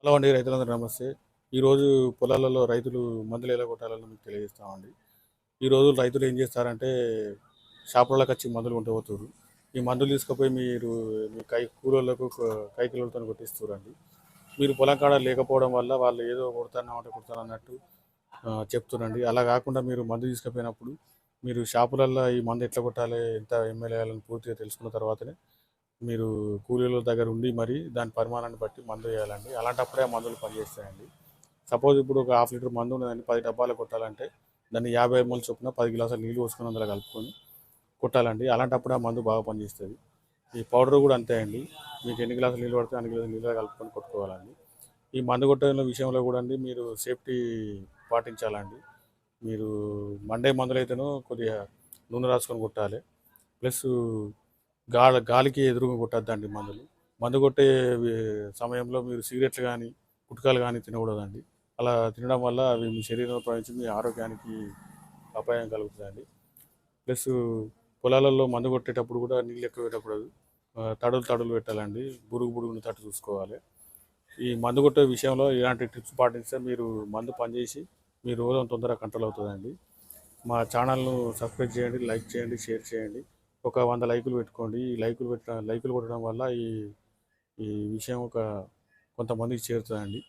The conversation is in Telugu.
హలో అండి, రైతులందరూ నమస్తే. ఈరోజు పొలాలలో రైతులు మందులు ఎలా కొట్టాలని మీకు తెలియజేస్తామండి. ఈ రోజు రైతులు ఏం చేస్తారంటే షాపులకు వచ్చి మందులు కొంటూ పోతున్నారు. ఈ మందులు తీసుకుపోయి మీరు మీ కూలోళ్ళకు కైకిలోళ్ళతో కొట్టిస్తారండి. మీరు పొలం కాడ లేకపోవడం వల్ల వాళ్ళు ఏదో కొడతాను అన్నట్టు చెప్తున్నారండి. అలా కాకుండా మీరు మందు తీసుకుపోయినప్పుడు మీరు షాపులలో ఈ మందు ఎట్లా కొట్టాలి, ఎంత ఎంఎల్ వేయాలని పూర్తిగా తెలుసుకున్న తర్వాతనే మీరు కూలీల దగ్గర ఉండి మరి దాని పరిమాణాన్ని బట్టి మందు వేయాలండి. అలాంటప్పుడే ఆ మందులు పనిచేస్తాయండి. సపోజ్ ఇప్పుడు ఒక హాఫ్ లీటర్ మందు ఉన్నదండి, 10 డబ్బాలు కొట్టాలంటే దాన్ని 50 ఎంఎల్ చొప్పున 10 గ్లాసులు నీళ్ళు పోసుకొని అందులో కలుపుకొని కొట్టాలండి. అలాంటప్పుడు ఆ మందు బాగా పనిచేస్తుంది. ఈ పౌడర్ కూడా అంతే అండి. మీకు ఎన్ని గ్లాసులు నీళ్ళు పడితే అన్ని గ్లాసులు నీళ్ళు కలుపుకొని కొట్టుకోవాలండి. ఈ మందు కొట్టే విషయంలో కూడా అండి మీరు సేఫ్టీ పాటించాలండి. మీరు మండే మందులు అయితేనో కొద్దిగా నూనె రాసుకొని కొట్టాలి. ప్లస్ గాలికి ఎదురుగా కొట్టద్దండి మందులు. మందు కొట్టే సమయంలో మీరు సిగరెట్లు కానీ గుట్కాలు కానీ తినకూడదండి. అలా తినడం వల్ల అవి మీ శరీరంలో ప్రవేశించి మీ ఆరోగ్యానికి అపాయం కలుగుతుందండి. ప్లస్ పొలాలలో మందు కొట్టేటప్పుడు కూడా నీళ్ళు ఎక్కువ పెట్టకూడదు. తడులు తడులు పెట్టాలండి. బురుగుని తట్టు చూసుకోవాలి. ఈ మందు కొట్టే విషయంలో ఇలాంటి టిప్స్ పాటిస్తే మీరు మందు పనిచేసి మీ రోగం తొందరగా కంట్రోల్ అవుతుందండి. మా ఛానల్ను సబ్స్క్రైబ్ చేయండి, లైక్ చేయండి, షేర్ చేయండి. ఒక 100 లైకులు పెట్టుకోండి. ఈ లైకులు కొట్టడం వల్ల ఈ ఈ విషయం కొంతమందికి చేరుతుందండి.